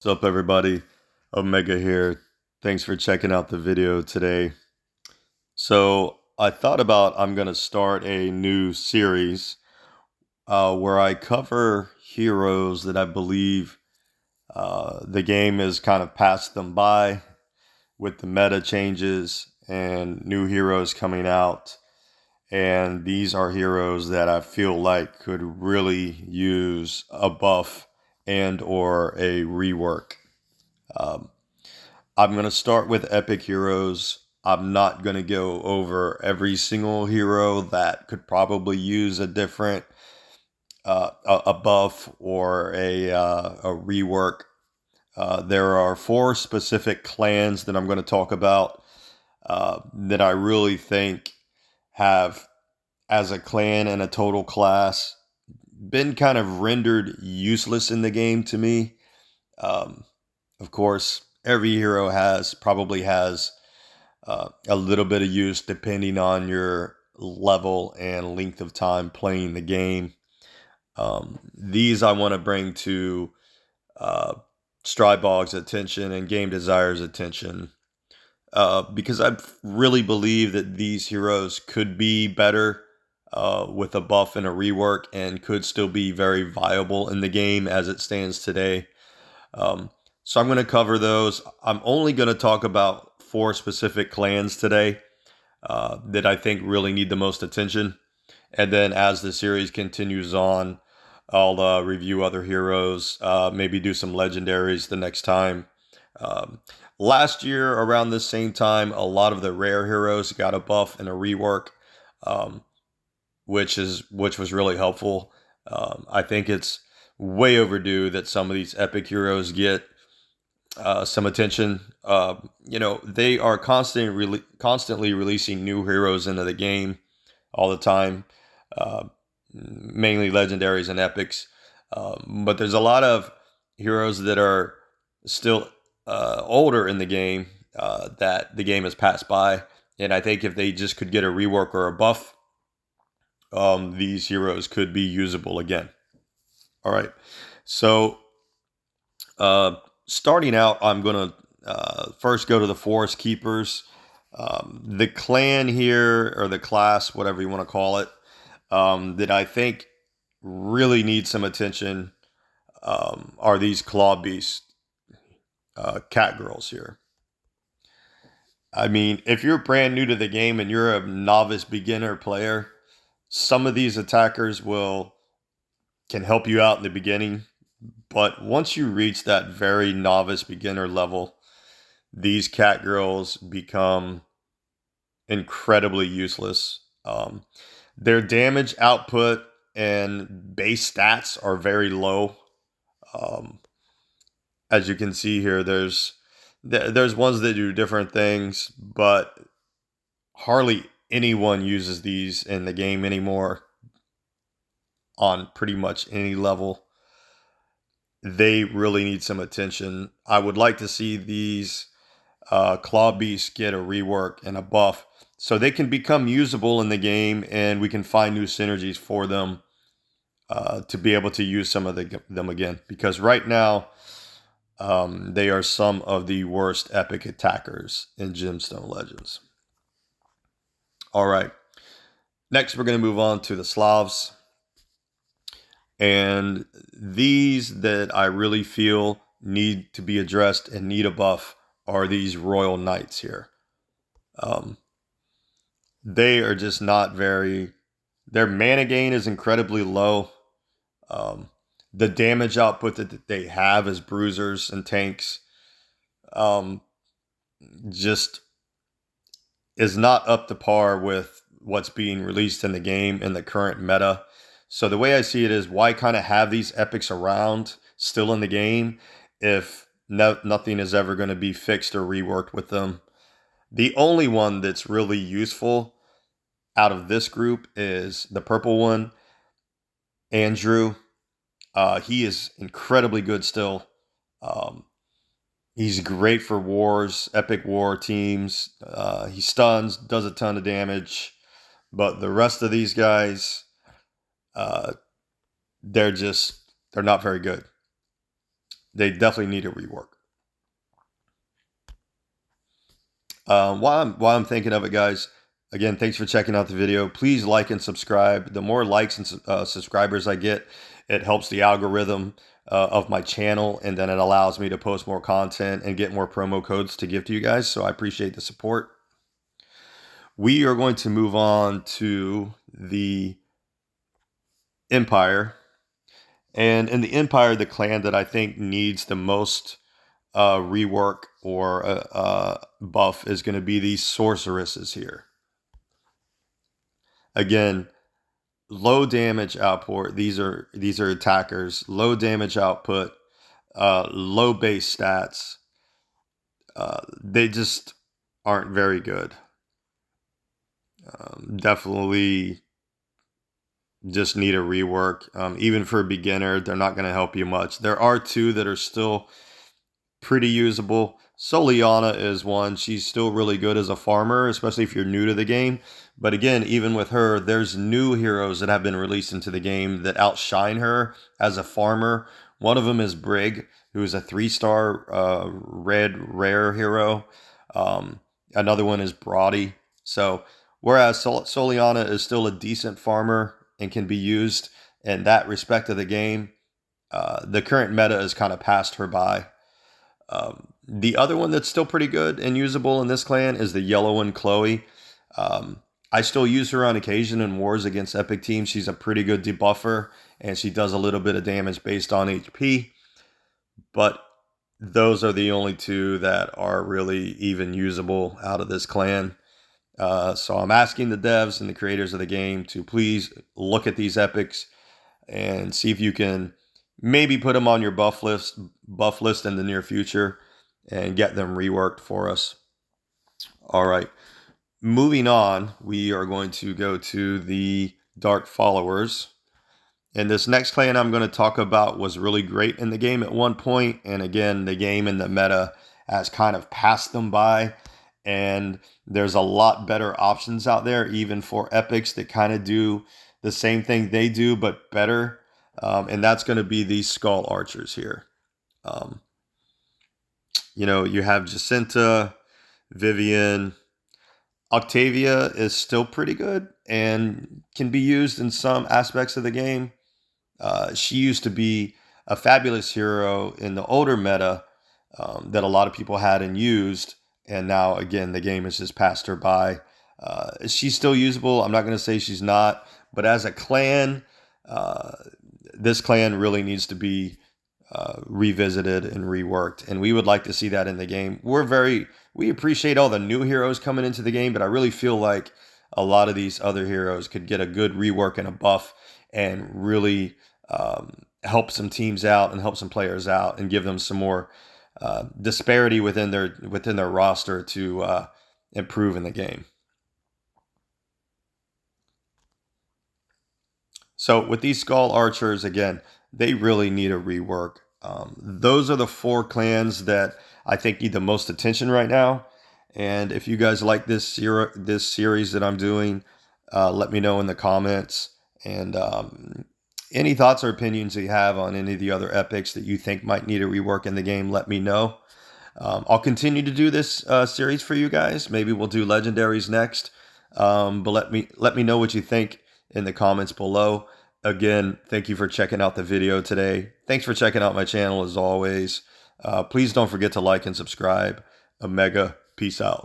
What's up, everybody? Omega here. Thanks for checking out the video today. So, I thought about I'm going to start a new series where I cover heroes that I believe the game has kind of passed them by with the meta changes and new heroes coming out. And these are heroes that I feel like could really use a buff and or a rework. Um, I'm going to start with epic heroes. I'm not going to go over every single hero that could probably use a different a buff or a rework. There are four specific clans that I'm going to talk about that I really think have, as a clan and a total class, been kind of rendered useless in the game to me. Um, of course, every hero probably has a little bit of use depending on your level and length of time playing the game. These I want to bring to uh, Strybog's attention and Game Desire's attention because I really believe that these heroes could be better with a buff and a rework and could still be very viable in the game as it stands today. Um, so I'm going to cover those. I'm only going to talk about four specific clans today that I think really need the most attention. And then as the series continues on, I'll review other heroes, maybe do some legendaries the next time. Um, Last year, around this same time, a lot of the rare heroes got a buff and a rework, um, which was really helpful. I think it's way overdue that some of these epic heroes get some attention. They are constantly releasing new heroes into the game all the time, mainly legendaries and epics. But there's a lot of heroes that are still older in the game that the game has passed by. And I think if they just could get a rework or a buff, these heroes could be usable again. All right. So uh, starting out, I'm going to first go to the Forest Keepers. The clan here, or the class, whatever you want to call it, that I think really need some attention are these Claw Beast cat girls here. I mean, if you're brand new to the game and you're a novice beginner player, some of these attackers will can help you out in the beginning, but once you reach that very novice beginner level, these cat girls become incredibly useless. Their damage output and base stats are very low. Um, as you can see here, there's ones that do different things, but hardly anyone uses these in the game anymore on pretty much any level. They really need some attention. I would like to see these Claw Beasts get a rework and a buff so they can become usable in the game and we can find new synergies for them to be able to use some of them again. Because right now, they are some of the worst epic attackers in Gemstone Legends. All right. Next, we're going to move on to the Slavs. And these that I really feel need to be addressed and need a buff are these Royal Knights here. Um, they are just not very. Their mana gain is incredibly low. Um, the damage output that they have as bruisers and tanks um, just is not up to par with what's being released in the game in the current meta. So the way I see it is, why kind of have these epics around still in the game if nothing is ever going to be fixed or reworked with them? The only one that's really useful out of this group is the purple one, Andrew. He is incredibly good still. Um, he's great for wars, epic war teams. He stuns, does a ton of damage. But the rest of these guys, uh, they're not very good. they definitely need a rework. While I'm thinking of it, guys, again, thanks for checking out the video. Please like and subscribe. The more likes and subscribers I get, it helps the algorithm of my channel, and then it allows me to post more content and get more promo codes to give to you guys. So I appreciate the support. We are going to move on to the Empire. And in the Empire, the clan that I think needs the most rework or buff is going to be these sorceresses here. Again, low damage output. These are attackers. Low damage output. Low base stats. They just aren't very good. Definitely just need a rework. Even for a beginner, they're not going to help you much. There are two that are still pretty usable. Soliana is one. She's still really good as a farmer, especially if you're new to the game. But again, even with her, there's new heroes that have been released into the game that outshine her as a farmer. One of them is Brig, who is a 3-star red rare hero. Another one is Brody. So whereas Soliana is still a decent farmer and can be used in that respect of the game, the current meta has kind of passed her by. The other one that's still pretty good and usable in this clan is the yellow one, Chloe. I still use her on occasion in wars against epic teams. She's a pretty good debuffer, and she does a little bit of damage based on HP. But those are the only two that are really even usable out of this clan. So I'm asking the devs and the creators of the game to please look at these epics and see if you can maybe put them on your buff list in the near future and get them reworked for us. All right. Moving on, we are going to go to the Dark Followers. And this next clan I'm going to talk about was really great in the game at one point. And again, the game and the meta has kind of passed them by. And there's a lot better options out there, even for epics that kind of do the same thing they do, but better. And that's going to be these Skull Archers here. You have Jacinta, Vivian. Octavia is still pretty good and can be used in some aspects of the game. She used to be a fabulous hero in the older meta that a lot of people had and used. And now, again, the game has just passed her by. She's still usable. I'm not going to say she's not. But as a clan, this clan really needs to be revisited and reworked. And we would like to see that in the game. We appreciate all the new heroes coming into the game, but I really feel like a lot of these other heroes could get a good rework and a buff and really help some teams out and help some players out and give them some more disparity within their roster to improve in the game. So with these Skull Archers, again, they really need a rework. Those are the 4 clans that I think need the most attention right now. And if you guys like this series that I'm doing, let me know in the comments. And any thoughts or opinions you have on any of the other epics that you think might need a rework in the game, let me know. I'll continue to do this series for you guys. Maybe we'll do legendaries next. But let me know what you think in the comments below. Again, thank you for checking out the video today. Thanks for checking out my channel as always. Please don't forget to like and subscribe. Omega, peace out.